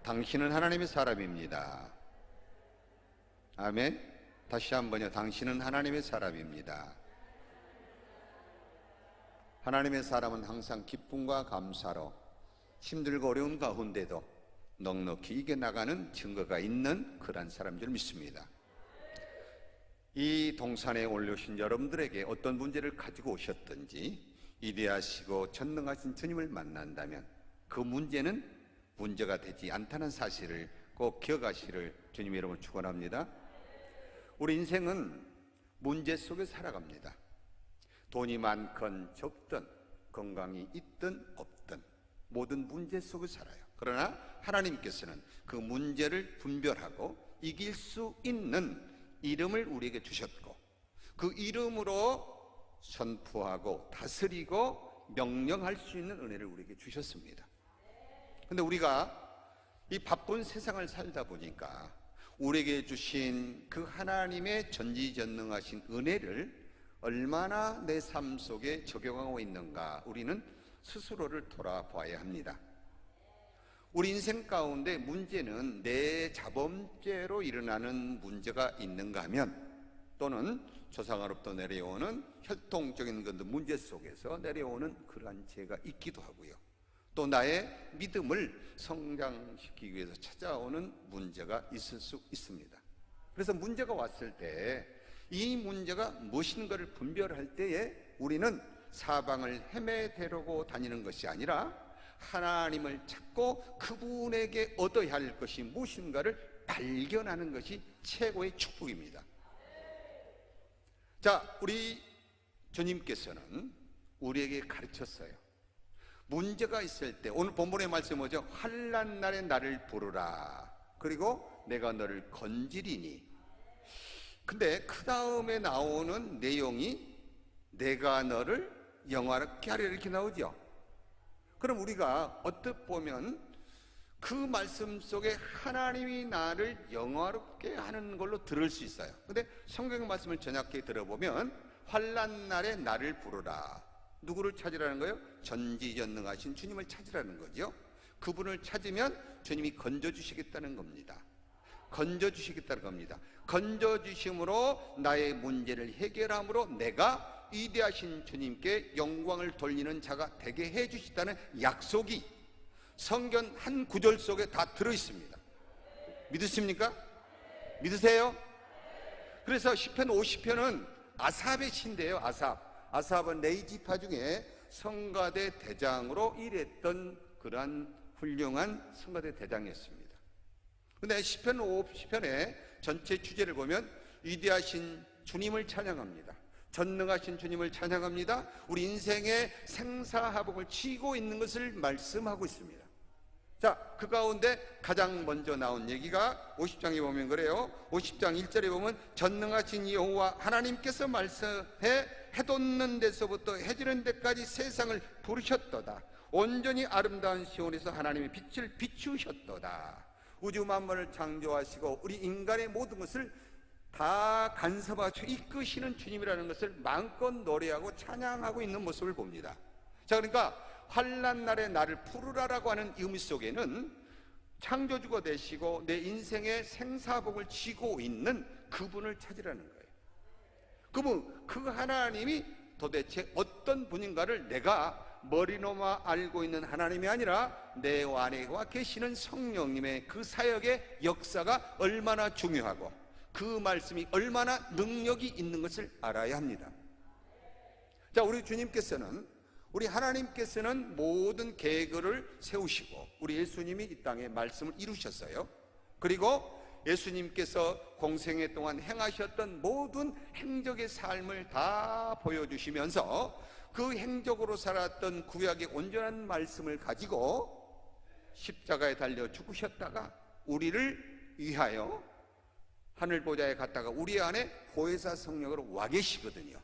당신은 하나님의 사람입니다. 아멘. 다시 한번요. 당신은 하나님의 사람입니다. 하나님의 사람은 항상 기쁨과 감사로 힘들고 어려운 가운데도 넉넉히 이겨나가는 증거가 있는 그런 사람인 줄 믿습니다. 이 동산에 올려오신 여러분들에게 어떤 문제를 가지고 오셨든지 위대하시고 전능하신 주님을 만난다면 그 문제는 문제가 되지 않다는 사실을 꼭 기억하시기를 주님의 이름으로 축원합니다. 우리 인생은 문제 속에 살아갑니다. 돈이 많건 적든 건강이 있든 없든 모든 문제 속에 살아요. 그러나 하나님께서는 그 문제를 분별하고 이길 수 있는 이름을 우리에게 주셨고 그 이름으로 선포하고 다스리고 명령할 수 있는 은혜를 우리에게 주셨습니다. 근데 우리가 이 바쁜 세상을 살다 보니까 우리에게 주신 그 하나님의 전지전능하신 은혜를 얼마나 내 삶 속에 적용하고 있는가 우리는 스스로를 돌아봐야 합니다. 우리 인생 가운데 문제는 내 자범죄로 일어나는 문제가 있는가 하면 또는 조상으로부터 내려오는 혈통적인 문제 속에서 내려오는 그러한 죄가 있기도 하고요. 또 나의 믿음을 성장시키기 위해서 찾아오는 문제가 있을 수 있습니다. 그래서 문제가 왔을 때 이 문제가 무엇인가를 분별할 때에 우리는 사방을 헤매대려고 다니는 것이 아니라 하나님을 찾고 그분에게 얻어야 할 것이 무엇인가를 발견하는 것이 최고의 축복입니다. 자, 우리 주님께서는 우리에게 가르쳤어요. 문제가 있을 때 오늘 본문의 말씀이 뭐죠? 환난 날에 나를 부르라. 그리고 내가 너를 건지리니. 근데 그 다음에 나오는 내용이 내가 너를 영화롭게 하리라 이렇게 나오죠. 그럼 우리가 어떻게 보면 그 말씀 속에 하나님이 나를 영화롭게 하는 걸로 들을 수 있어요. 근데 성경의 말씀을 정확히 들어보면 환난 날에 나를 부르라. 누구를 찾으라는 거예요? 전지전능하신 주님을 찾으라는 거죠. 그분을 찾으면 주님이 건져주시겠다는 겁니다. 건져주시겠다는 겁니다. 건져주심으로 나의 문제를 해결함으로 내가 위대하신 주님께 영광을 돌리는 자가 되게 해주시다는 약속이 성경 한 구절 속에 다 들어있습니다. 믿으십니까? 믿으세요? 그래서 시편 50편은 아삽의 시인데요. 아삽은 레위지파 중에 성가대 대장으로 일했던 그러한 훌륭한 성가대 대장이었습니다. 근데 시편 50편의 전체 주제를 보면 위대하신 주님을 찬양합니다. 전능하신 주님을 찬양합니다. 우리 인생의 생사화복을 쥐고 있는 것을 말씀하고 있습니다. 자, 그 가운데 가장 먼저 나온 얘기가 50장에 보면 그래요. 50장 1절에 보면 전능하신 여호와 하나님께서 말씀해 해 돋는 데서부터 해지는 데까지 세상을 부르셨도다. 온전히 아름다운 시온에서 하나님의 빛을 비추셨도다. 우주 만물을 창조하시고 우리 인간의 모든 것을 다 간섭하시고 이끄시는 주님이라는 것을 마음껏 노래하고 찬양하고 있는 모습을 봅니다. 자, 그러니까 환난 날에 나를 부르라라고 하는 의미 속에는 창조주가 되시고 내 인생의 생사복을 쥐고 있는 그분을 찾으라는 거예요. 그분, 그 하나님이 도대체 어떤 분인가를 내가 머리로만 알고 있는 하나님이 아니라 내 안에와 계시는 성령님의 그 사역의 역사가 얼마나 중요하고 그 말씀이 얼마나 능력이 있는 것을 알아야 합니다. 자, 우리 주님께서는 우리 하나님께서는 모든 계획을 세우시고 우리 예수님이 이 땅에 말씀을 이루셨어요. 그리고 예수님께서 공생애 동안 행하셨던 모든 행적의 삶을 다 보여주시면서 그 행적으로 살았던 구약의 온전한 말씀을 가지고 십자가에 달려 죽으셨다가 우리를 위하여 하늘보좌에 갔다가 우리 안에 보혜사 성령으로 와 계시거든요.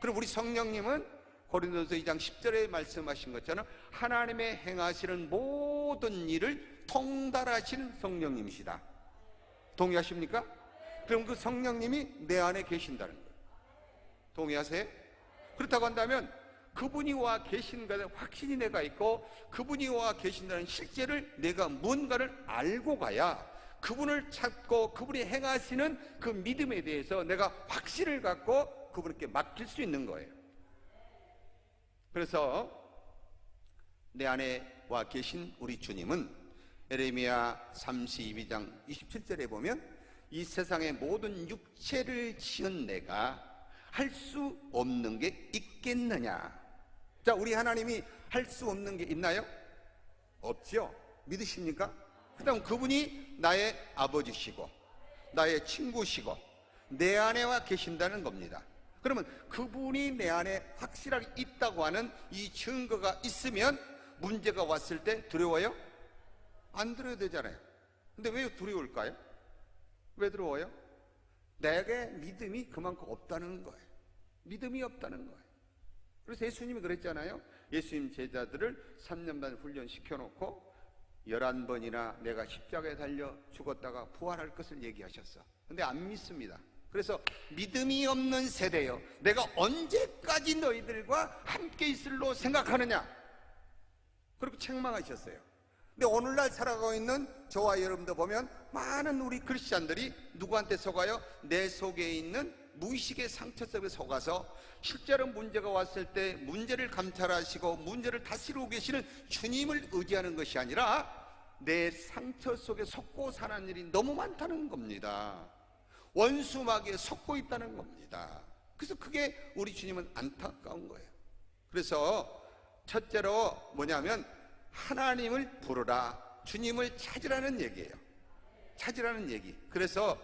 그럼 우리 성령님은 고린도서 2장 10절에 말씀하신 것처럼 하나님의 행하시는 모든 일을 통달하시는 성령님이시다. 동의하십니까? 그럼 그 성령님이 내 안에 계신다는 거예요. 동의하세요? 그렇다고 한다면 그분이 와 계신 것에 확신이 내가 있고 그분이 와 계신다는 실제를 내가 무언가를 알고 가야 그분을 찾고 그분이 행하시는 그 믿음에 대해서 내가 확신을 갖고 그분께 맡길 수 있는 거예요. 그래서 내 안에 와 계신 우리 주님은 에레미야 32장 27절에 보면 이 세상의 모든 육체를 지은 내가 할 수 없는 게 있겠느냐. 자, 우리 하나님이 할 수 없는 게 있나요? 없죠. 믿으십니까? 그다음 그분이 나의 아버지시고 나의 친구시고 내 안에 와 계신다는 겁니다. 그러면 그분이 내 안에 확실하게 있다고 하는 이 증거가 있으면 문제가 왔을 때 두려워요? 안 두려워야 되잖아요. 근데 왜 두려울까요? 왜 두려워요? 내게 믿음이 그만큼 없다는 거예요. 믿음이 없다는 거예요. 그래서 예수님이 그랬잖아요. 예수님 제자들을 3년반 훈련시켜놓고 11번이나 내가 십자가에 달려 죽었다가 부활할 것을 얘기하셨어. 근데 안 믿습니다. 그래서 믿음이 없는 세대요, 내가 언제까지 너희들과 함께 있을로 생각하느냐, 그렇게 책망하셨어요. 근데 오늘날 살아가고 있는 저와 여러분도 보면 많은 우리 크리스찬들이 누구한테 속아요? 내 속에 있는 무의식의 상처 속에 속아서 실제로 문제가 왔을 때 문제를 감찰하시고 문제를 다스리고 계시는 주님을 의지하는 것이 아니라 내 상처 속에 속고 사는 일이 너무 많다는 겁니다. 원수마귀에 속고 있다는 겁니다. 그래서 그게 우리 주님은 안타까운 거예요. 그래서 첫째로 뭐냐면 하나님을 부르라, 주님을 찾으라는 얘기예요. 찾으라는 얘기. 그래서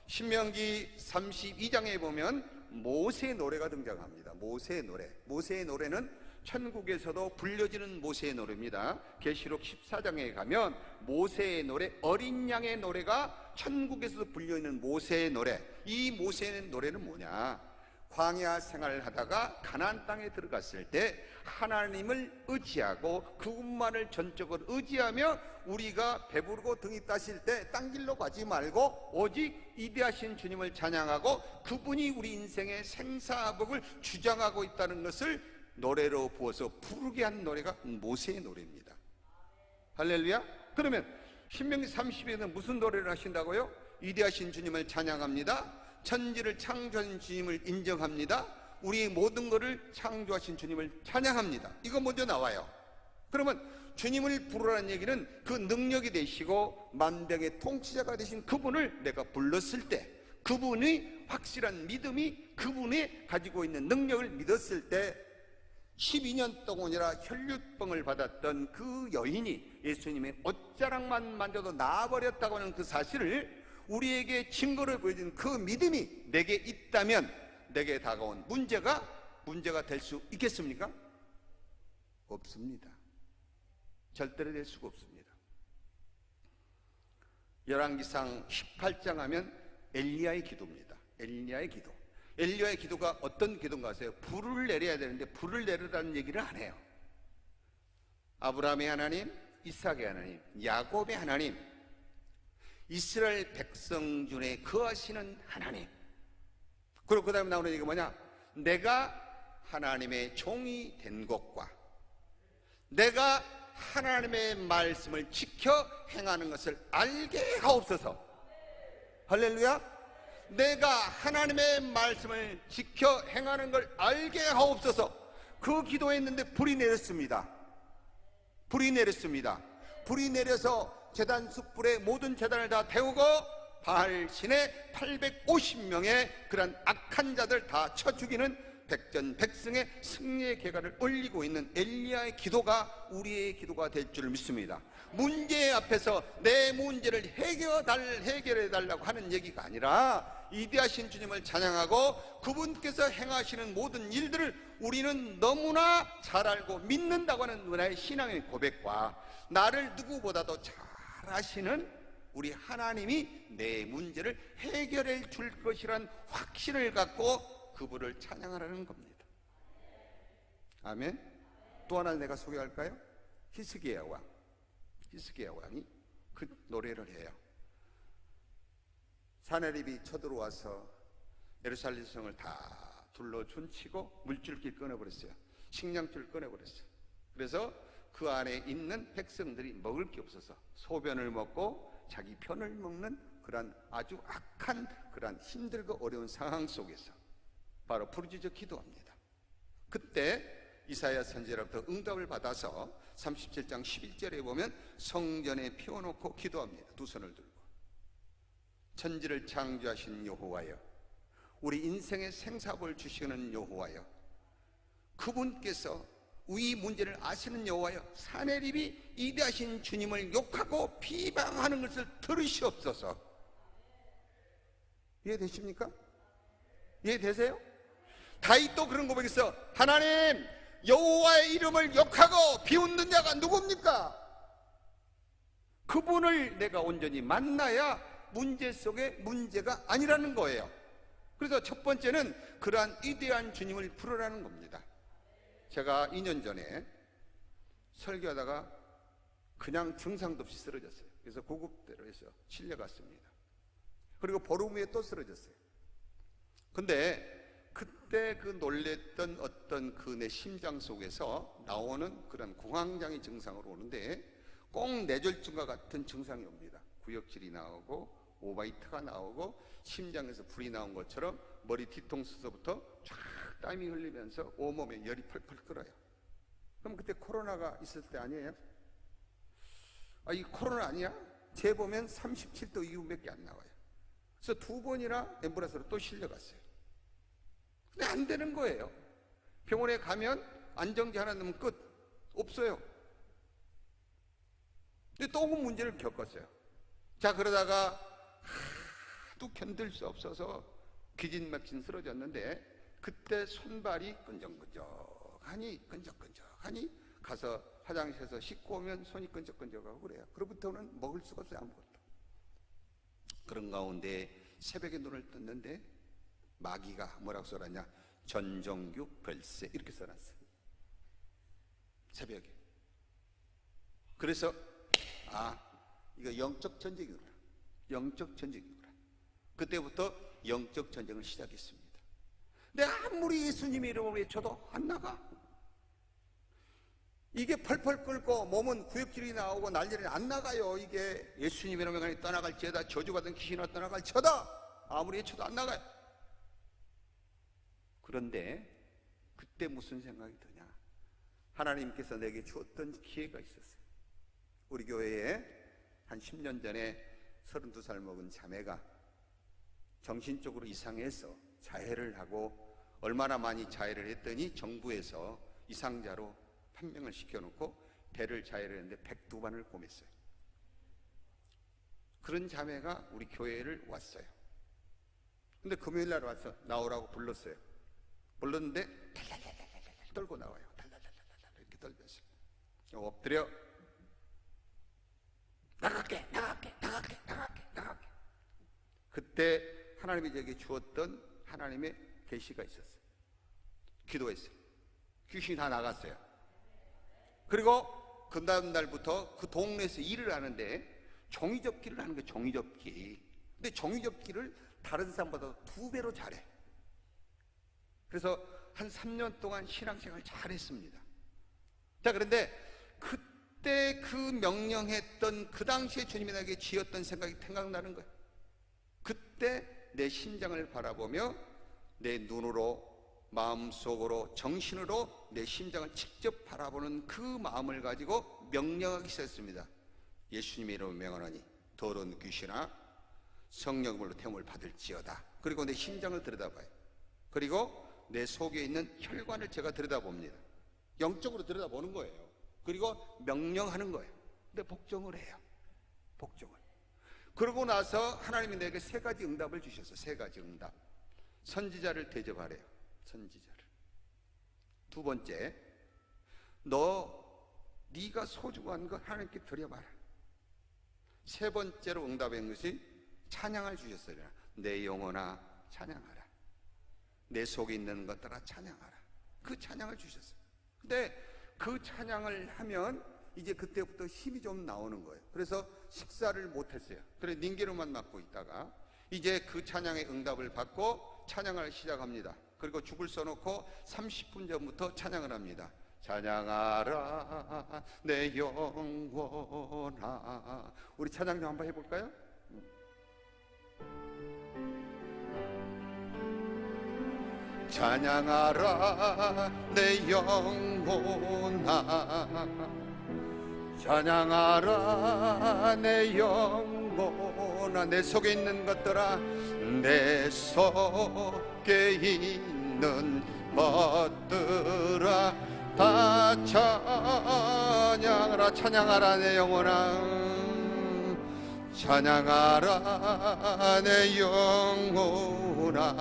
신명기 32장에 보면 모세의 노래가 등장합니다. 모세의 노래. 모세의 노래는 천국에서도 불려지는 모세의 노래입니다. 계시록 14장에 가면 모세의 노래, 어린 양의 노래가 천국에서도 불려있는 모세의 노래. 이 모세의 노래는 뭐냐? 광야 생활을 하다가 가나안 땅에 들어갔을 때 하나님을 의지하고 그분만을 전적으로 의지하며 우리가 배부르고 등이 따실 때 딴 길로 가지 말고 오직 위대하신 주님을 찬양하고 그분이 우리 인생의 생사복을 주장하고 있다는 것을 노래로 부어서 부르게 한 노래가 모세의 노래입니다. 할렐루야. 그러면 신명기 30에는 무슨 노래를 하신다고요? 위대하신 주님을 찬양합니다. 천지를 창조하신 주님을 인정합니다. 우리 모든 것을 창조하신 주님을 찬양합니다. 이거 먼저 나와요. 그러면 주님을 부르라는 얘기는 그 능력이 되시고 만병의 통치자가 되신 그분을 내가 불렀을 때, 그분이 확실한 믿음이 그분이 가지고 있는 능력을 믿었을 때 12년 동안이라 혈류병을 받았던 그 여인이 예수님의 옷자락만 만져도 나아버렸다고 하는 그 사실을 우리에게 증거를 보여준 그 믿음이 내게 있다면 내게 다가온 문제가 될 수 있겠습니까? 없습니다. 절대로 될 수가 없습니다. 열왕기상 18장 하면 엘리야의 기도입니다. 엘리야의 기도. 엘리야의 기도가 어떤 기도인가 아세요? 불을 내려야 되는데 불을 내리라는 얘기를 안 해요. 아브라함의 하나님, 이삭의 하나님, 야곱의 하나님, 이스라엘 백성 중에 거하시는 하나님. 그리고 그 다음에 나오는 얘기가 뭐냐? 내가 하나님의 종이 된 것과 내가 하나님의 말씀을 지켜 행하는 것을 알게 하옵소서. 할렐루야. 내가 하나님의 말씀을 지켜 행하는 걸 알게 하옵소서. 그 기도했는데 불이 내렸습니다. 불이 내렸습니다. 불이 내려서 제단 숯불에 모든 제단을 다 태우고 바알 신의 850명의 그런 악한 자들 다 쳐 죽이는 백전백승의 승리의 계가를 올리고 있는 엘리야의 기도가 우리의 기도가 될 줄 믿습니다. 문제 앞에서 내 문제를 해결해 달라고 하는 얘기가 아니라 위대하신 주님을 찬양하고 그분께서 행하시는 모든 일들을 우리는 너무나 잘 알고 믿는다고 하는 나의 신앙의 고백과 나를 누구보다도 잘 아시는 우리 하나님이 내 문제를 해결해 줄 것이란 확신을 갖고 그분을 찬양하라는 겁니다. 아멘. 또 하나 내가 소개할까요? 히스기야 왕. 히스기야 왕이 그 노래를 해요. 사내립이 쳐들어와서 예루살렘 성을 다 둘러 춘치고 물줄기 끊어버렸어요. 식량줄을 꺼내버렸어요. 그래서 그 안에 있는 백성들이 먹을 게 없어서 소변을 먹고 자기 편을 먹는 그러한 아주 악한 그러한 힘들고 어려운 상황 속에서 바로 부르짖어 기도합니다. 그때 이사야 선지자로부터 응답을 받아서 37장 11절에 보면 성전에 피워놓고 기도합니다. 두 손을 들고 천지를 창조하신 여호와여, 우리 인생의 생사를 주시는 여호와여, 그분께서 우리 문제를 아시는 여호와여, 사내립이 이대하신 주님을 욕하고 비방하는 것을 들으시옵소서. 이해되십니까? 이해되세요? 다윗도 그런 고백했어. 하나님, 여호와의 이름을 욕하고 비웃는 자가 누굽니까? 그분을 내가 온전히 만나야 문제 속에 문제가 아니라는 거예요. 그래서 첫 번째는 그러한 위대한 주님을 부르라는 겁니다. 제가 2년 전에 설교하다가 그냥 증상도 없이 쓰러졌어요. 그래서 구급대로 해서 실려갔습니다. 그리고 보름 후에 또 쓰러졌어요. 근데 그때 그 놀랬던 어떤 그 내 심장 속에서 나오는 그런 공황장애 증상으로 오는데 꼭 뇌졸중과 같은 증상이 옵니다. 구역질이 나오고 오바이트가 나오고 심장에서 불이 나온 것처럼 머리 뒤통수서부터 쫙 땀이 흘리면서 온몸에 열이 펄펄 끓어요. 그럼 그때 코로나가 있을 때 아니에요? 이 코로나 아니야? 재보면 37도 이후밖에 안 나와요. 그래서 2번이나 앰뷸런스로 또 실려갔어요. 근데 안 되는 거예요. 병원에 가면 안정제 하나 넣으면 끝. 없어요. 근데 또 문제를 겪었어요. 자, 그러다가 하도 견딜 수 없어서 기진맥진 쓰러졌는데 그때 손발이 끈적끈적하니 가서 화장실에서 씻고 오면 손이 끈적끈적하고 그래요. 그로부터는 먹을 수가 없어요. 아무것도. 그런 가운데 새벽에 눈을 떴는데 마귀가 뭐라고 써놨냐? 전종규 별세 이렇게 써놨어요. 새벽에. 그래서 이거 영적 전쟁이구나. 영적 전쟁이구나. 그때부터 영적 전쟁을 시작했습니다. 근데 아무리 예수님의 이름을 외쳐도 안 나가. 이게 펄펄 끓고 몸은 구역질이 나오고 난리는 안 나가요. 이게 예수님의 이름에 떠나갈지어다, 저주받은 귀신아 떠나갈지어다, 아무리 외쳐도 안 나가요. 그런데 그때 무슨 생각이 드냐? 하나님께서 내게 주었던 기회가 있었어요. 우리 교회에 한 10년 전에 32살 먹은 자매가 정신적으로 이상해서 자해를 하고 얼마나 많이 자해를 했더니 정부에서 이상자로 판명을 시켜놓고 배를 자해를 했는데 102번을 꿰맸어요. 그런 자매가 우리 교회를 왔어요. 근데 금요일 날 와서 나오라고 불렀어요. 불렀는데 달달달달 떨고 나와요. 달달달달 이렇게 떨면서 엎드려 나갈게. 그때 하나님이 제게 주었던 하나님의 계시가 있었어요. 기도했어요. 귀신이 다 나갔어요. 그리고 그 다음 날부터 그 동네에서 일을 하는데 종이접기를 하는 거예요. 종이접기. 근데 종이접기를 다른 사람보다 2배로 잘해. 그래서 한 3년 동안 신앙생활을 잘했습니다. 자, 그런데 그때 그 명령했던 그 당시에 주님이 나에게 지었던 생각이 생각나는 거예요. 그때 내 심장을 바라보며 내 눈으로, 마음속으로, 정신으로 내 심장을 직접 바라보는 그 마음을 가지고 명령하기 시작했습니다. 예수님의 이름으로 명하노니 더러운 귀신아 성령으로 태움을 받을지어다. 그리고 내 심장을 들여다봐요. 그리고 내 속에 있는 혈관을 제가 들여다봅니다. 영적으로 들여다보는 거예요. 그리고 명령하는 거예요. 근데 복종을 해요. 복종을. 그러고 나서 하나님이 내게 3가지 응답을 주셨어요. 3가지 응답. 선지자를 대접하래요. 선지자를. 2 번째, 네가 소중한 거 하나님께 드려봐라. 3 번째로 응답한 것이 찬양을 주셨어요. 내 영혼아 찬양하라. 내 속에 있는 것 따라 찬양하라. 그 찬양을 주셨어요. 근데 그 찬양을 하면 이제 그때부터 힘이 좀 나오는 거예요. 그래서 식사를 못했어요. 그래서 닌게로만 맞고 있다가 이제 그 찬양의 응답을 받고 찬양을 시작합니다. 그리고 죽을 써놓고 30분 전부터 찬양을 합니다. 찬양하라 내 영혼아. 우리 찬양 좀 한번 해볼까요? 찬양하라 내 영혼아, 찬양하라 내 영혼아. 내 속에 있는 것들아, 내 속에 있는 것들아 다 찬양하라. 찬양하라 내 영혼아, 찬양하라 내 영혼아,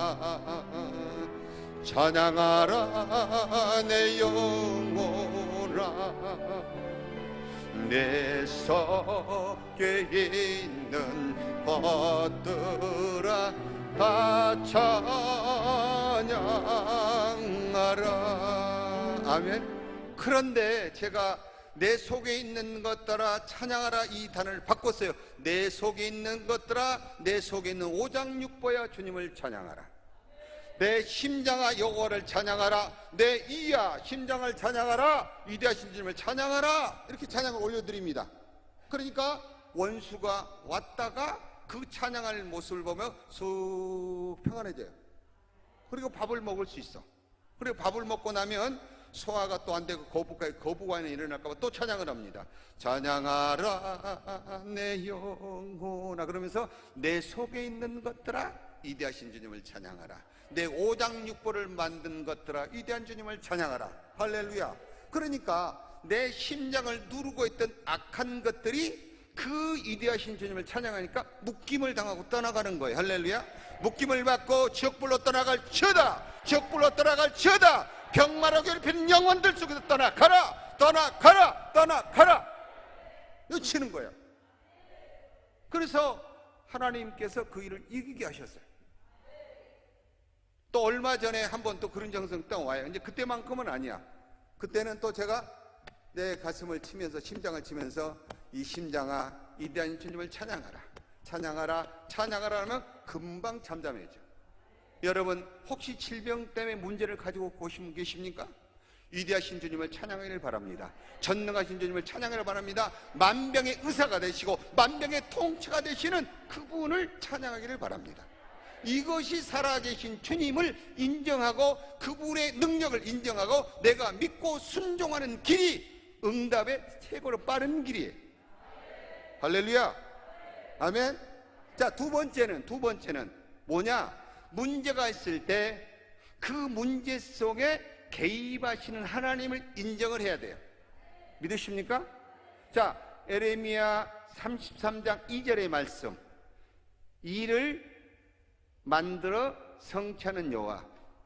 찬양하라 내 영혼아. 내 속에 있는 것들아 다 찬양하라. 아멘. 그런데 제가 내 속에 있는 것들아 찬양하라 이 단어를 바꿨어요. 내 속에 있는 것들아, 내 속에 있는 오장육부야 주님을 찬양하라. 내 심장아 여호와를 찬양하라. 내 이야 심장을 찬양하라. 위대하신 주님을 찬양하라. 이렇게 찬양을 올려드립니다. 그러니까 원수가 왔다가 그 찬양할 모습을 보며 쑥 평안해져요. 그리고 밥을 먹을 수 있어. 그리고 밥을 먹고 나면 소화가 또 안 되고 거부감이 일어날까 봐 또 찬양을 합니다. 찬양하라 내 영혼아. 그러면서 내 속에 있는 것들아 위대하신 주님을 찬양하라. 내 오장육부를 만든 것들아 위대한 주님을 찬양하라. 할렐루야. 그러니까 내 심장을 누르고 있던 악한 것들이 그 위대하신 주님을 찬양하니까 묶임을 당하고 떠나가는 거예요. 할렐루야. 묶임을 받고 지옥불로 떠나갈 지어다. 지옥불로 떠나갈 지어다. 병마로 괴롭히는 영혼들 속에서 떠나가라. 떠나가라. 떠나가라. 외치는 거예요. 그래서 하나님께서 그 일을 이기게 하셨어요. 또 얼마 전에 한번 또 그런 정성 또 와요. 이제 그때만큼은 아니야. 그때는 또 제가 내 가슴을 치면서, 심장을 치면서 이 심장아 위대한 주님을 찬양하라. 찬양하라. 찬양하라 하면 금방 잠잠해져. 여러분 혹시 질병 때문에 문제를 가지고 계신 분 계십니까? 위대하신 주님을 찬양하기를 바랍니다. 전능하신 주님을 찬양하기를 바랍니다. 만병의 의사가 되시고 만병의 통치가 되시는 그분을 찬양하기를 바랍니다. 이것이 살아계신 주님을 인정하고 그분의 능력을 인정하고 내가 믿고 순종하는 길이 응답의 최고로 빠른 길이에요. 할렐루야. 아멘. 자, 두 번째는 뭐냐? 문제가 있을 때 그 문제 속에 개입하시는 하나님을 인정을 해야 돼요. 믿으십니까? 자, 에레미야 33장 2절의 말씀. 이를 만들어 성취하는 여호와,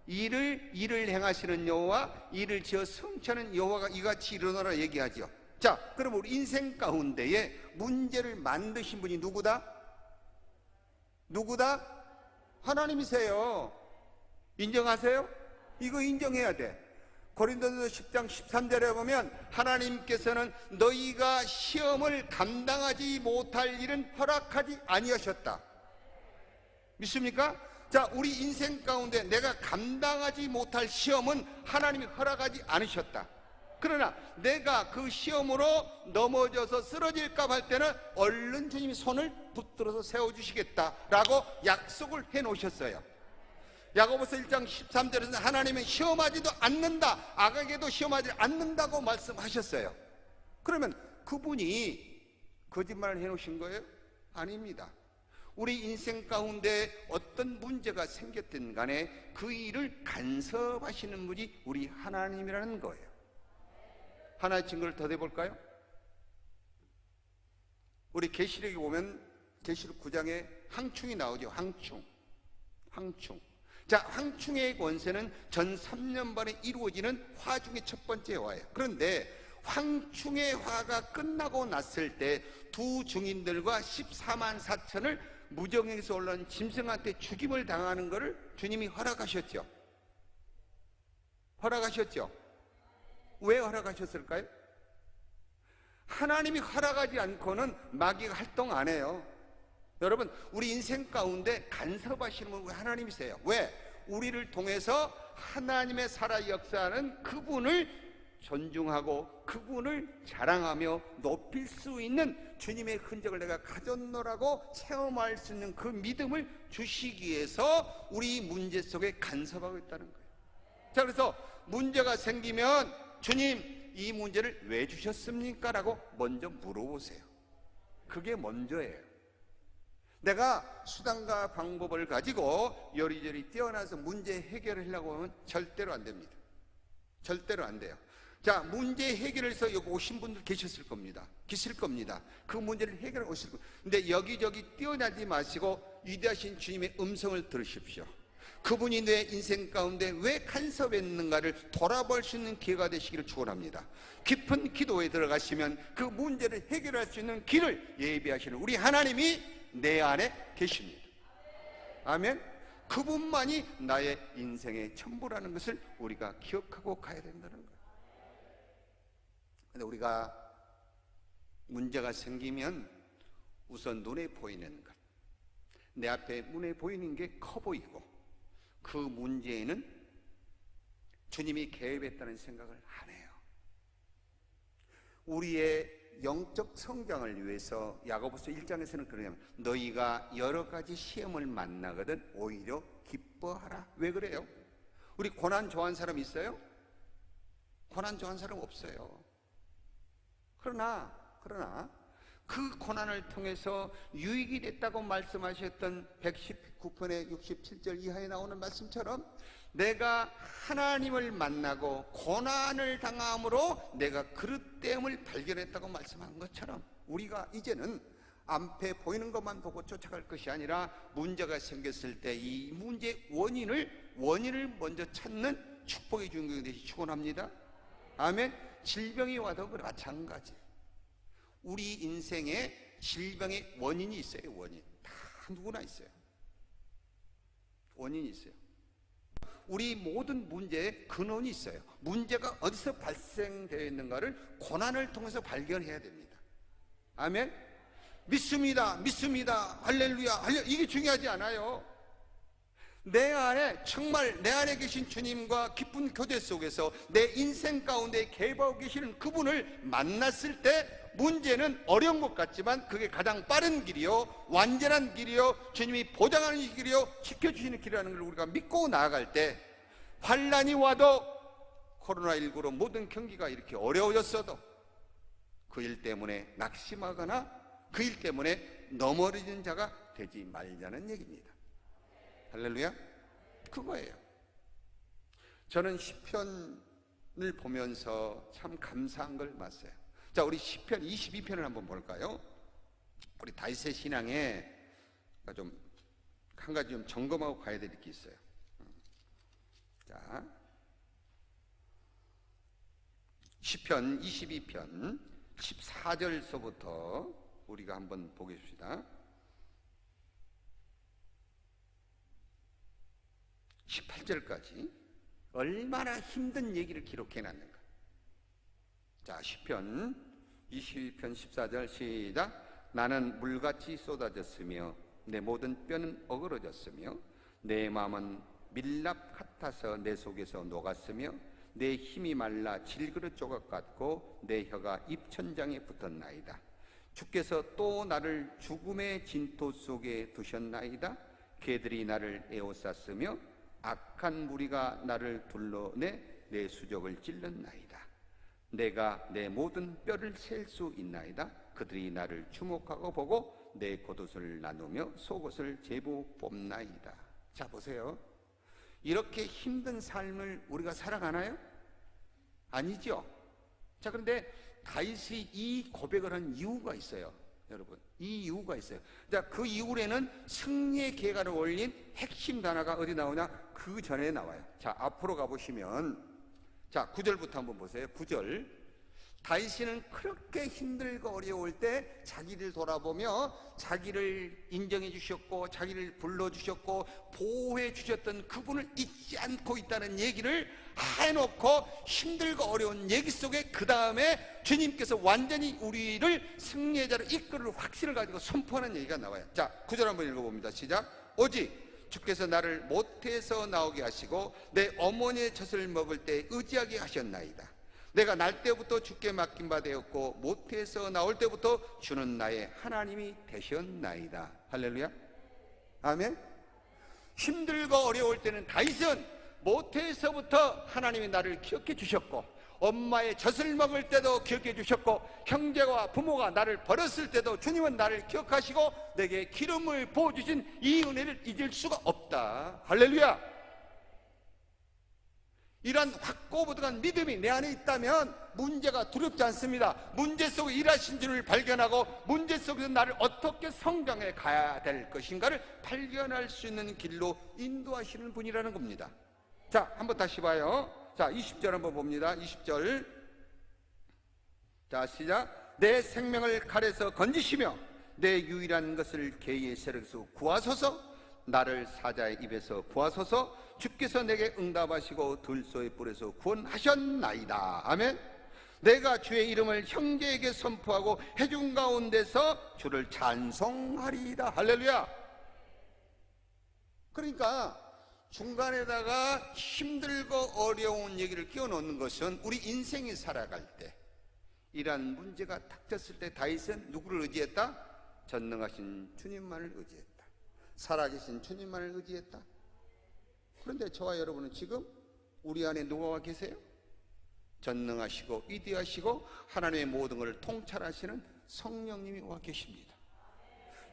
일을 행하시는 여호와, 일을 지어 성취하는 여호와가 이같이 일어나라 얘기하죠. 자, 그럼 우리 인생 가운데에 문제를 만드신 분이 누구다? 누구다? 하나님이세요. 인정하세요? 이거 인정해야 돼. 고린도서 10장 13절에 보면 하나님께서는 너희가 시험을 감당하지 못할 일은 허락하지 아니하셨다. 믿습니까? 자, 우리 인생 가운데 내가 감당하지 못할 시험은 하나님이 허락하지 않으셨다. 그러나 내가 그 시험으로 넘어져서 쓰러질까 할 때는 얼른 주님이 손을 붙들어서 세워주시겠다라고 약속을 해놓으셨어요. 야고보서 1장 13절에서 하나님은 시험하지도 않는다, 악에게도 시험하지 않는다고 말씀하셨어요. 그러면 그분이 거짓말을 해놓으신 거예요? 아닙니다. 우리 인생 가운데 어떤 문제가 생겼든 간에 그 일을 간섭하시는 분이 우리 하나님이라는 거예요. 하나의 증거를 더 대볼까요? 우리 계시록에 보면 계시록 9장에 항충이 나오죠. 항충. 자, 항충의 권세는 전 3년 만에 이루어지는 화 중에 첫 번째 화예요. 그런데 황충의 화가 끝나고 났을 때 두 증인들과 14만 4천을 무정에서 올라온 짐승한테 죽임을 당하는 것을 주님이 허락하셨죠. 허락하셨죠. 왜 허락하셨을까요? 하나님이 허락하지 않고는 마귀가 활동 안 해요. 여러분, 우리 인생 가운데 간섭하시는 분 하나님이세요. 왜? 우리를 통해서 하나님의 살아 역사하는 그분을 존중하고 그분을 자랑하며 높일 수 있는 주님의 흔적을 내가 가졌노라고 체험할 수 있는 그 믿음을 주시기 위해서 우리 문제 속에 간섭하고 있다는 거예요. 자, 그래서 문제가 생기면 주님, 이 문제를 왜 주셨습니까? 라고 먼저 물어보세요. 그게 먼저예요. 내가 수단과 방법을 가지고 요리조리 뛰어나서 문제 해결을 하려고 하면 절대로 안 됩니다. 절대로 안 돼요. 자, 문제 해결을 해서 여기 오신 분들 계셨을 겁니다. 계실 겁니다. 그 문제를 해결하고 오실 겁니다. 근데 여기저기 뛰어나지 마시고 위대하신 주님의 음성을 들으십시오. 그분이 내 인생 가운데 왜 간섭했는가를 돌아볼 수 있는 기회가 되시기를 축원합니다. 깊은 기도에 들어가시면 그 문제를 해결할 수 있는 길을 예비하시는 우리 하나님이 내 안에 계십니다. 아멘. 그분만이 나의 인생의 전부라는 것을 우리가 기억하고 가야 된다는 거예요. 근데 우리가 문제가 생기면 우선 눈에 보이는 것, 내 앞에 눈에 보이는 게 커 보이고 그 문제에는 주님이 개입했다는 생각을 안 해요. 우리의 영적 성장을 위해서 야고보서 1장에서는 그러냐면 너희가 여러 가지 시험을 만나거든 오히려 기뻐하라. 왜 그래요? 우리 고난 좋아하는 사람 있어요? 고난 좋아하는 사람 없어요. 그러나 그 고난을 통해서 유익이 됐다고 말씀하셨던 119편의 67절 이하에 나오는 말씀처럼 내가 하나님을 만나고 고난을 당함으로 내가 그릇됨을 발견했다고 말씀한 것처럼 우리가 이제는 앞에 보이는 것만 보고 쫓아갈 것이 아니라 문제가 생겼을 때 이 문제의 원인을 먼저 찾는 축복의 주인공이 되시 축원합니다. 아멘. 질병이 와도 마찬가지. 우리 인생에 질병의 원인이 있어요. 원인 다 누구나 있어요. 원인이 있어요. 우리 모든 문제에 근원이 있어요. 문제가 어디서 발생되어 있는가를 고난을 통해서 발견해야 됩니다. 아멘. 믿습니다. 할렐루야. 이게 중요하지 않아요. 내 안에 정말 내 안에 계신 주님과 깊은 교제 속에서 내 인생 가운데 개입하고 계시는 그분을 만났을 때 문제는 어려운 것 같지만 그게 가장 빠른 길이요, 완전한 길이요, 주님이 보장하는 길이요, 지켜주시는 길이라는 걸 우리가 믿고 나아갈 때 환난이 와도 코로나19로 모든 경기가 이렇게 어려워졌어도 그 일 때문에 낙심하거나 그 일 때문에 넘어지는 자가 되지 말자는 얘기입니다. 할렐루야. 그거예요. 저는 시편을 보면서 참 감사한 걸 봤어요. 자, 우리 시편 22편을 한번 볼까요? 우리 다윗의 신앙에 좀 한 가지 좀 점검하고 가야 될 게 있어요. 자, 시편 22편 14절서부터 우리가 한번 보겠습니다. 18절까지 얼마나 힘든 얘기를 기록해 놨는가. 자, 시편 22편 14절 시작. 나는 물같이 쏟아졌으며 내 모든 뼈는 어그러졌으며 내 마음은 밀랍 같아서 내 속에서 녹았으며 내 힘이 말라 질그릇 조각 같고 내 혀가 입천장에 붙었나이다. 주께서 또 나를 죽음의 진토 속에 두셨나이다. 개들이 나를 에워쌌으며 악한 무리가 나를 둘러내 내 수족을 찔렀나이다. 내가 내 모든 뼈를 셀 수 있나이다. 그들이 나를 주목하고 보고 내 겉옷을 나누며 속옷을 제보 뽑나이다. 자, 보세요. 이렇게 힘든 삶을 우리가 살아가나요? 아니죠. 자, 그런데 다윗이 이 고백을 한 이유가 있어요. 여러분, 이 이유가 있어요. 자, 그 이후에는 승리의 계가를 올린 핵심 단어가 어디 나오냐? 그 전에 나와요. 자, 앞으로 가보시면, 자, 9절부터 한번 보세요. 9절. 다윗은 그렇게 힘들고 어려울 때 자기를 돌아보며 자기를 인정해 주셨고 자기를 불러주셨고 보호해 주셨던 그분을 잊지 않고 있다는 얘기를 해놓고 힘들고 어려운 얘기 속에 그 다음에 주님께서 완전히 우리를 승리자로 이끌을 확신을 가지고 선포하는 얘기가 나와요. 자, 9절 한번 읽어봅니다. 시작. 오직 주께서 나를 모태에서 나오게 하시고 내 어머니의 젖을 먹을 때 의지하게 하셨나이다. 내가 날 때부터 주께 맡긴 바 되었고 모태에서 나올 때부터 주는 나의 하나님이 되셨나이다. 할렐루야. 아멘. 힘들고 어려울 때는 다윗은 모태에서부터 하나님이 나를 기억해 주셨고, 엄마의 젖을 먹을 때도 기억해 주셨고, 형제와 부모가 나를 버렸을 때도 주님은 나를 기억하시고 내게 기름을 부어주신 이 은혜를 잊을 수가 없다. 할렐루야. 이러한 확고부득한 믿음이 내 안에 있다면 문제가 두렵지 않습니다. 문제 속에 일하신 줄을 발견하고 문제 속에서 나를 어떻게 성장해 가야 될 것인가를 발견할 수 있는 길로 인도하시는 분이라는 겁니다. 자, 한번 다시 봐요. 자, 20절 한번 봅니다. 20절. 자, 시작. 내 생명을 칼에서 건지시며 내 유일한 것을 개의 세력에서 구하소서. 나를 사자의 입에서 구하소서. 주께서 내게 응답하시고 들소의 뿔에서 구원하셨나이다. 아멘. 내가 주의 이름을 형제에게 선포하고 회중 가운데서 주를 찬송하리이다. 할렐루야. 그러니까 중간에다가 힘들고 어려운 얘기를 끼워 넣는 것은 우리 인생이 살아갈 때 이러한 문제가 닥쳤을 때 다윗은 누구를 의지했다? 전능하신 주님만을 의지했다. 살아계신 주님만을 의지했다. 그런데 저와 여러분은 지금 우리 안에 누가 계세요? 전능하시고 위대하시고 하나님의 모든 것을 통찰하시는 성령님이 와 계십니다.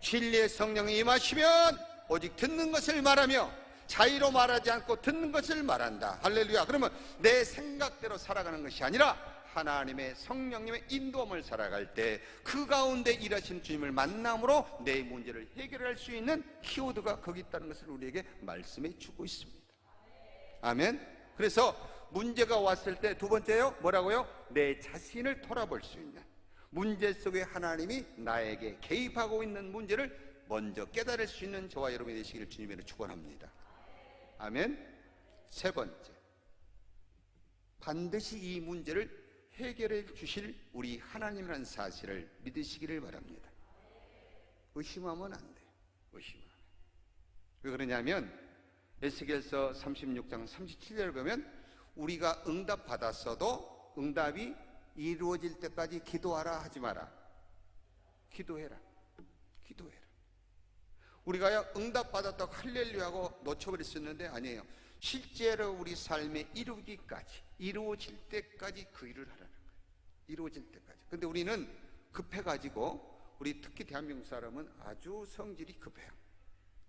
진리의 성령이 임하시면 오직 듣는 것을 말하며 자의로 말하지 않고 듣는 것을 말한다. 할렐루야. 그러면 내 생각대로 살아가는 것이 아니라 하나님의 성령님의 인도함을 살아갈 때 그 가운데 일하신 주님을 만남으로 내 문제를 해결할 수 있는 키워드가 거기 있다는 것을 우리에게 말씀해 주고 있습니다. 아멘. 그래서 문제가 왔을 때 두 번째요, 뭐라고요? 내 자신을 돌아볼 수 있는, 문제 속에 하나님이 나에게 개입하고 있는 문제를 먼저 깨달을 수 있는 저와 여러분이 되시기를 주님으로 축원합니다. 아멘. 세 번째, 반드시 이 문제를 해결해 주실 우리 하나님이라는 사실을 믿으시기를 바랍니다. 의심하면 안 돼요. 의심하면. 왜 그러냐면 에스겔서 36장 37절을 보면 우리가 응답 받았어도 응답이 이루어질 때까지 기도하라 하지 마라. 기도해라. 기도해라. 우리가 응답 받았다고 할렐루야하고 놓쳐버릴 수 있는데 아니에요. 실제로 우리 삶에 이루기까지, 이루어질 때까지 그 일을 하라는 거예요. 이루어질 때까지. 근데 우리는 급해가지고, 우리 특히 대한민국 사람은 아주 성질이 급해요.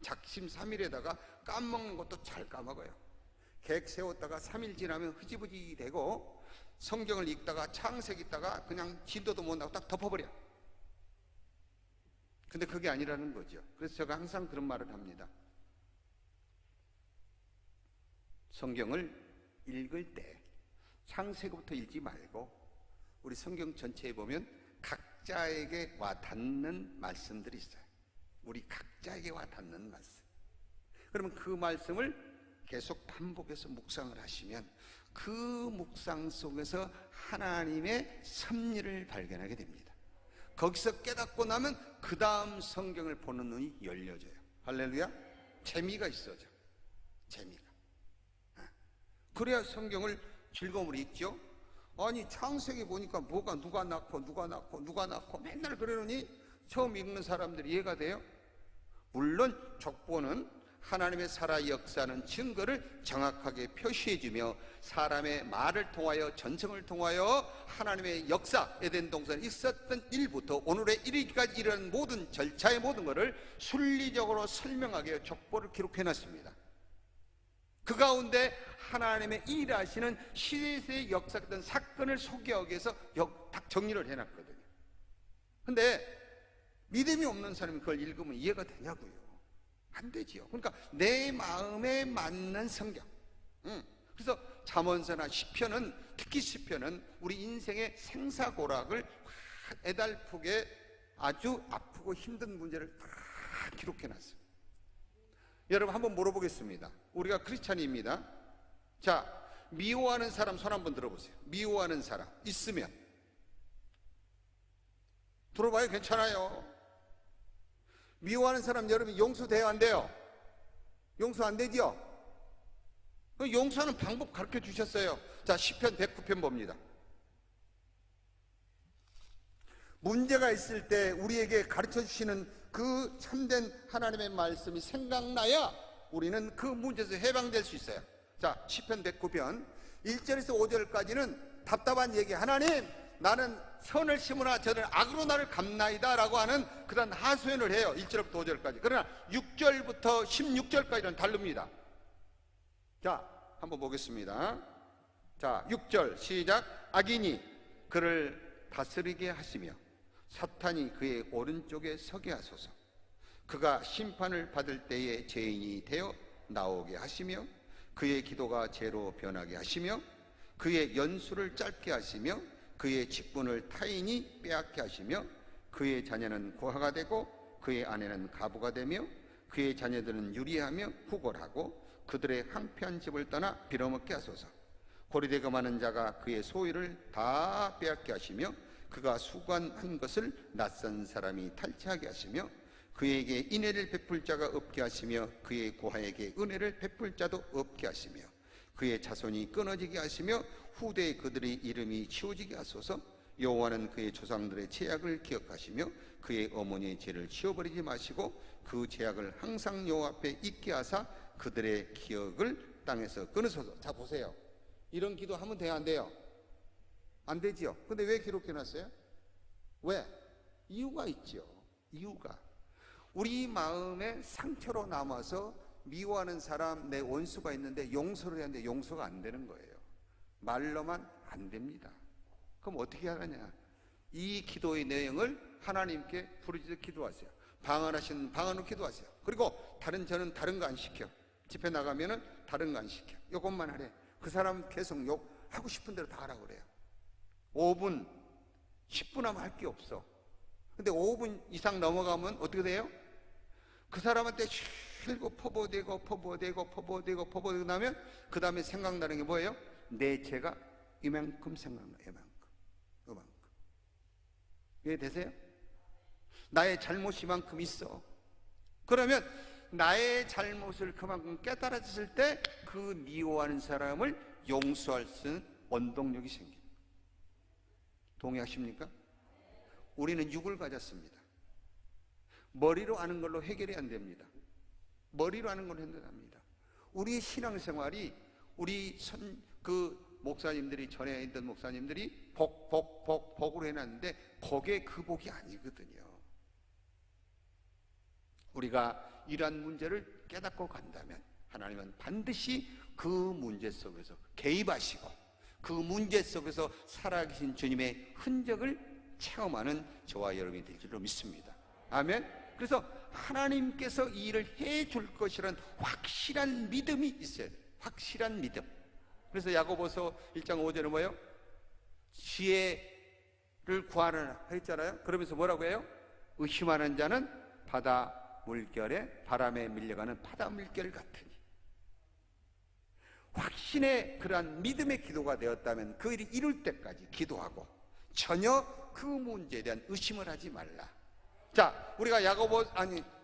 작심삼일에다가 까먹는 것도 잘 까먹어요. 계획 세웠다가 3일 지나면 흐지부지 되고, 성경을 읽다가 창세기 읽다가 그냥 진도도 못 나고 딱 덮어버려. 근데 그게 아니라는 거죠. 그래서 제가 항상 그런 말을 합니다. 성경을 읽을 때 창세기부터 읽지 말고 우리 성경 전체에 보면 각자에게 와닿는 말씀들이 있어요. 우리 각자에게 와닿는 말씀. 그러면 그 말씀을 계속 반복해서 묵상을 하시면 그 묵상 속에서 하나님의 섭리를 발견하게 됩니다. 거기서 깨닫고 나면 그 다음 성경을 보는 눈이 열려져요. 할렐루야. 재미가 있어져. 재미가. 그래야 성경을 즐거움으로 읽죠. 아니 창세기 보니까 뭐가 누가 낳고 맨날 그러느니 처음 읽는 사람들이 이해가 돼요? 물론 족보는 하나님의 살아 역사하는 증거를 정확하게 표시해주며 사람의 말을 통하여 전성을 통하여 하나님의 역사, 에덴 동산에 있었던 일부터 오늘의 이르기까지 이르는 모든 절차의 모든 것을 순리적으로 설명하게 족보를 기록해놨습니다. 그 가운데 하나님의 일하시는 시대의 역사했던 사건을 소개하기 위해서 딱 정리를 해놨거든요. 근데 믿음이 없는 사람이 그걸 읽으면 이해가 되냐고요? 안 되지요. 그러니까 내 마음에 맞는 성경. 그래서 잠언서나 시편은, 특히 시편은 우리 인생의 생사고락을 애달프게 아주 아프고 힘든 문제를 다 기록해놨어요. 여러분 한번 물어보겠습니다. 우리가 크리스찬입니다. 자, 미워하는 사람 손 한번 들어보세요. 미워하는 사람 있으면 들어봐요. 괜찮아요. 미워하는 사람 여러분 용서돼요, 안 돼요? 용서 안 되죠? 용서하는 방법 가르쳐 주셨어요. 자, 시편 109편 봅니다. 문제가 있을 때 우리에게 가르쳐 주시는 그 참된 하나님의 말씀이 생각나야 우리는 그 문제에서 해방될 수 있어요. 자, 시편 109편 1절에서 5절까지는 답답한 얘기, 하나님 나는 선을 심으나 저는 악으로 나를 갚나이다 라고 하는 그런 하소연을 해요. 1절부터 5절까지. 그러나 6절부터 16절까지는 다릅니다. 자, 한번 보겠습니다. 자, 6절 시작. 악인이 그를 다스리게 하시며 사탄이 그의 오른쪽에 서게 하소서. 그가 심판을 받을 때에 죄인이 되어 나오게 하시며 그의 기도가 죄로 변하게 하시며 그의 연수를 짧게 하시며 그의 직분을 타인이 빼앗게 하시며 그의 자녀는 고아가 되고 그의 아내는 가부가 되며 그의 자녀들은 유리하며 후골하고 그들의 황폐한 집을 떠나 빌어먹게 하소서. 고리되고 많은 자가 그의 소유를 다 빼앗게 하시며 그가 수관한 것을 낯선 사람이 탈취하게 하시며 그에게 인애를 베풀 자가 없게 하시며 그의 고아에게 은혜를 베풀 자도 없게 하시며 그의 자손이 끊어지게 하시며 후대에 그들의 이름이 치워지게 하소서. 여호와는 그의 조상들의 죄악을 기억하시며 그의 어머니의 죄를 치워버리지 마시고 그 죄악을 항상 여호와 앞에 있게 하사 그들의 기억을 땅에서 끊으소서. 자, 보세요. 이런 기도 하면 돼요, 안 돼요? 안 되지요. 근데 왜 기록해놨어요? 왜? 이유가 있죠. 이유가 우리 마음에 상처로 남아서 미워하는 사람, 내 원수가 있는데 용서를 해야 하는데 용서가 안 되는 거예요. 말로만 안 됩니다. 그럼 어떻게 하느냐? 이 기도의 내용을 하나님께 부르짖어 기도하세요. 방언하시는 방언으로 기도하세요. 그리고 저는 다른 거 안 시켜. 집회 나가면은 다른 거 안 시켜. 이것만 하래. 그 사람 계속 욕하고 싶은 대로 다 하라고 그래요. 5분, 10분 하면 할 게 없어. 근데 5분 이상 넘어가면 어떻게 돼요? 그 사람한테 실고 퍼부어대고 나면 그 다음에 생각나는 게 뭐예요? 내 죄가 이만큼 생각나. 이만큼. 이해되세요? 나의 잘못이 이만큼 있어. 그러면 나의 잘못을 그만큼 깨달아졌을 때 그 미워하는 사람을 용서할 수 있는 원동력이 생깁니다. 동의하십니까? 우리는 육을 가졌습니다. 머리로 아는 걸로 해결이 안 됩니다. 머리로 아는 걸로 해결합니다. 우리의 신앙생활이 우리 목사님들이 전에 있던 목사님들이 복으로 해놨는데 복의 그 복이 아니거든요. 우리가 이러한 문제를 깨닫고 간다면 하나님은 반드시 그 문제 속에서 개입하시고 그 문제 속에서 살아계신 주님의 흔적을 체험하는 저와 여러분이 될 줄로 믿습니다. 아멘. 그래서 하나님께서 이 일을 해줄 것이라는 확실한 믿음이 있어야 돼요. 확실한 믿음. 그래서 야고보서 1장 5절은 뭐예요? 지혜를 구하라 했잖아요. 그러면서 뭐라고 해요? 의심하는 자는 바다 물결에 바람에 밀려가는 바다 물결 같으니. 확신의 그러한 믿음의 기도가 되었다면 그 일이 이룰 때까지 기도하고 전혀 그 문제에 대한 의심을 하지 말라. 자, 우리가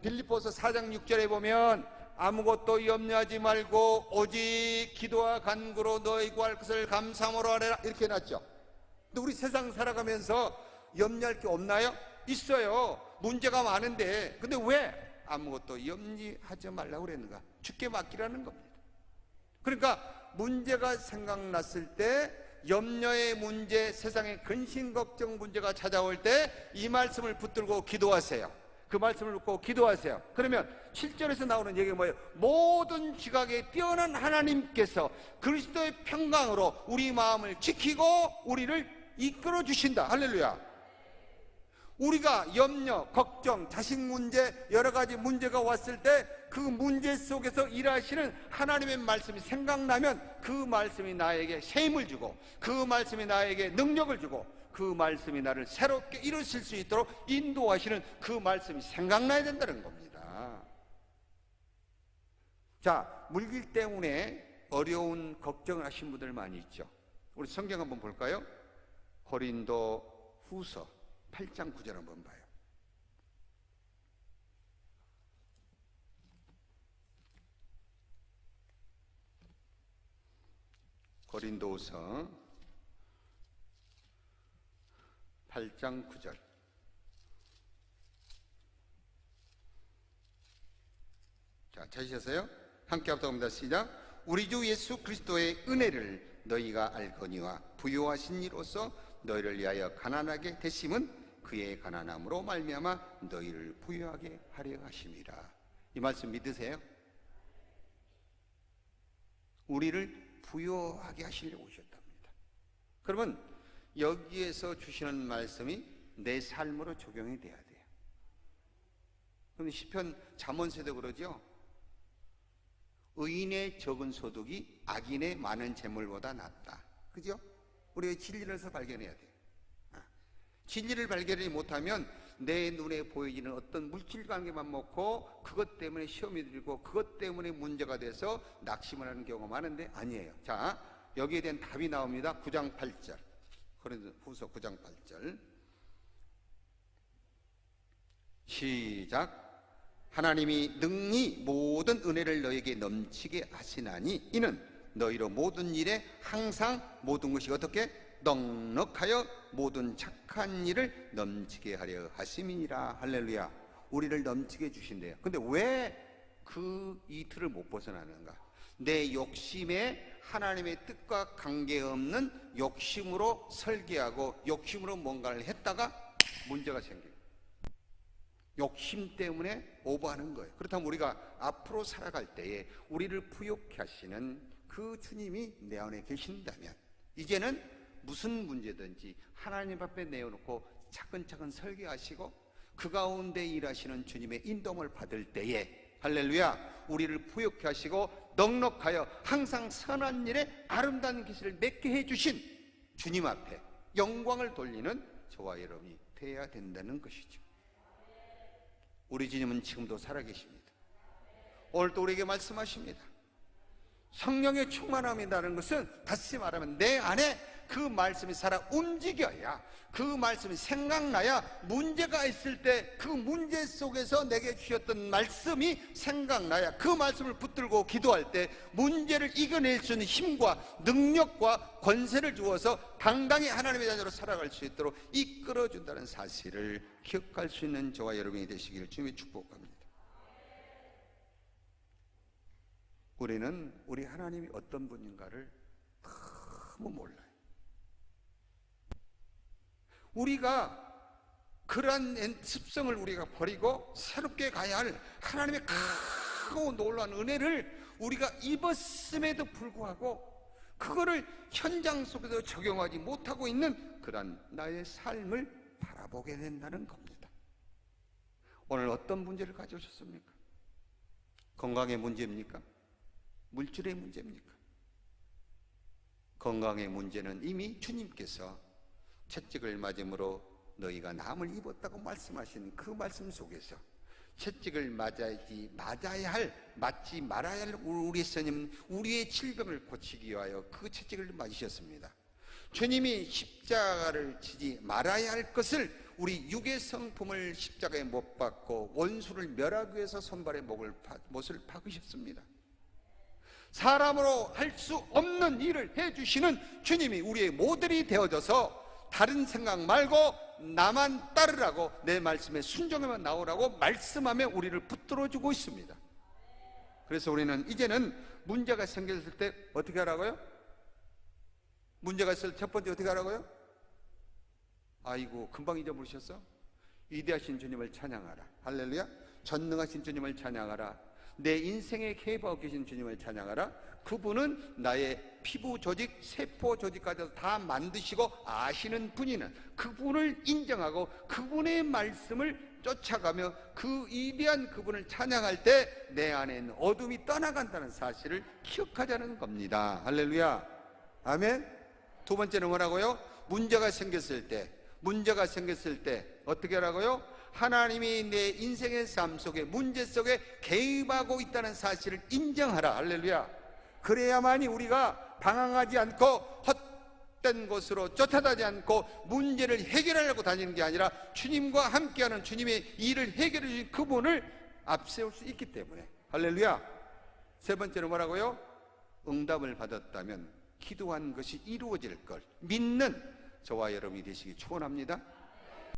빌립보서 4장 6절에 보면 아무것도 염려하지 말고 오직 기도와 간구로 너희 구할 것을 감사함으로 하라 이렇게 해놨죠. 근데 우리 세상 살아가면서 염려할 게 없나요? 있어요. 문제가 많은데 근데 왜 아무것도 염려하지 말라고 그랬는가? 주께 맡기라는 겁니다. 그러니까 문제가 생각났을 때 염려의 문제, 세상의 근심 걱정 문제가 찾아올 때 이 말씀을 붙들고 기도하세요. 그 말씀을 듣고 기도하세요. 그러면 7절에서 나오는 얘기가 뭐예요? 모든 지각에 뛰어난 하나님께서 그리스도의 평강으로 우리 마음을 지키고 우리를 이끌어 주신다. 할렐루야. 우리가 염려, 걱정, 자식 문제, 여러 가지 문제가 왔을 때 그 문제 속에서 일하시는 하나님의 말씀이 생각나면 그 말씀이 나에게 새 힘을 주고 그 말씀이 나에게 능력을 주고 그 말씀이 나를 새롭게 일으킬 수 있도록 인도하시는 그 말씀이 생각나야 된다는 겁니다. 자, 물길 때문에 어려운 걱정을 하신 분들 많이 있죠. 우리 성경 한번 볼까요? 고린도 후서 8장 9절 한번 봐요. 고린도후서 8장 9절. 자, 찾으셨어요? 함께 합독합니다. 시작. 우리 주 예수 그리스도의 은혜를 너희가 알거니와 부요하신 이로써 너희를 위하여 가난하게 되심은 그의 가난함으로 말미암아 너희를 부요하게 하려 하심이라. 이 말씀 믿으세요? 우리를 부요하게 하시려고 오셨답니다. 그러면 여기에서 주시는 말씀이 내 삶으로 적용이 돼야 돼요. 그런데 시편 잠언세도 그러죠. 의인의 적은 소득이 악인의 많은 재물보다 낫다. 그죠? 우리가 진리를 발견해야 돼요. 진리를 발견하지 못하면 내 눈에 보여지는 어떤 물질 관계만 먹고 그것 때문에 시험이 들고 그것 때문에 문제가 돼서 낙심을 하는 경우가 많은데 아니에요. 자, 여기에 대한 답이 나옵니다. 9장 8절. 고린도후서 9장 8절. 시작. 하나님이 능히 모든 은혜를 너에게 넘치게 하시나니 이는 너희로 모든 일에 항상 모든 것이 어떻게 넉넉하여 모든 착한 일을 넘치게 하려 하심이니라. 할렐루야. 우리를 넘치게 해주신대요. 근데 왜 그 이틀을 못 벗어나는가? 내 욕심에 하나님의 뜻과 관계없는 욕심으로 설계하고 욕심으로 뭔가를 했다가 문제가 생겨요. 욕심 때문에 오버하는 거예요. 그렇다면 우리가 앞으로 살아갈 때에 우리를 부욕케 하시는 그 주님이 내 안에 계신다면 이제는 무슨 문제든지 하나님 앞에 내어놓고 차근차근 설계하시고 그 가운데 일하시는 주님의 인도를 받을 때에 할렐루야, 우리를 부욕케 하시고 넉넉하여 항상 선한 일에 아름다운 기술을 맺게 해주신 주님 앞에 영광을 돌리는 저와 여러분이 되어야 된다는 것이죠. 우리 주님은 지금도 살아계십니다. 오늘도 우리에게 말씀하십니다. 성령의 충만함이라는 것은 다시 말하면 내 안에 그 말씀이 살아 움직여야, 그 말씀이 생각나야 문제가 있을 때 그 문제 속에서 내게 주셨던 말씀이 생각나야 그 말씀을 붙들고 기도할 때 문제를 이겨낼 수 있는 힘과 능력과 권세를 주어서 당당히 하나님의 자녀로 살아갈 수 있도록 이끌어준다는 사실을 기억할 수 있는 저와 여러분이 되시기를 주님의 축복합니다. 우리는 우리 하나님이 어떤 분인가를 너무 몰라요. 우리가 그러한 습성을 우리가 버리고 새롭게 가야 할 하나님의 크고 놀라운 은혜를 우리가 입었음에도 불구하고 그거를 현장 속에서 적용하지 못하고 있는 그러한 나의 삶을 바라보게 된다는 겁니다. 오늘 어떤 문제를 가져오셨습니까? 건강의 문제입니까? 물질의 문제입니까? 건강의 문제는 이미 주님께서 채찍을 맞음으로 너희가 남을 입었다고 말씀하신 그 말씀 속에서 채찍을 맞아야 할, 맞지 말아야 할 우리 예수님, 우리의 질병을 고치기 위하여 그 채찍을 맞으셨습니다. 주님이 십자가를 지지 말아야 할 것을 우리 육의 성품을 십자가에 못 박고 원수를 멸하기 위해서 손발에 못을 박으셨습니다. 사람으로 할 수 없는 일을 해주시는 주님이 우리의 모델이 되어져서 다른 생각 말고 나만 따르라고, 내 말씀에 순종하면 나오라고 말씀하며 우리를 붙들어주고 있습니다. 그래서 우리는 이제는 문제가 생겼을 때 어떻게 하라고요? 문제가 있을 때 첫 번째 어떻게 하라고요? 아이고 금방 잊어버리셨어? 위대하신 주님을 찬양하라. 할렐루야. 전능하신 주님을 찬양하라. 내 인생에 개입하고 계신 주님을 찬양하라. 그분은 나의 피부 조직, 세포 조직까지 다 만드시고 아시는 분이는 그분을 인정하고 그분의 말씀을 쫓아가며 그 위대한 그분을 찬양할 때 내 안에 있는 어둠이 떠나간다는 사실을 기억하자는 겁니다. 할렐루야. 아멘. 두 번째는 뭐라고요? 문제가 생겼을 때 어떻게 하라고요? 하나님이 내 인생의 삶 속에 문제 속에 개입하고 있다는 사실을 인정하라. 할렐루야. 그래야만이 우리가 방황하지 않고 헛된 곳으로 쫓아다니지 않고 문제를 해결하려고 다니는 게 아니라 주님과 함께하는 주님의 일을 해결해 주신 그분을 앞세울 수 있기 때문에. 할렐루야. 세 번째는 뭐라고요? 응답을 받았다면 기도한 것이 이루어질 걸 믿는 저와 여러분이 되시기 축원합니다.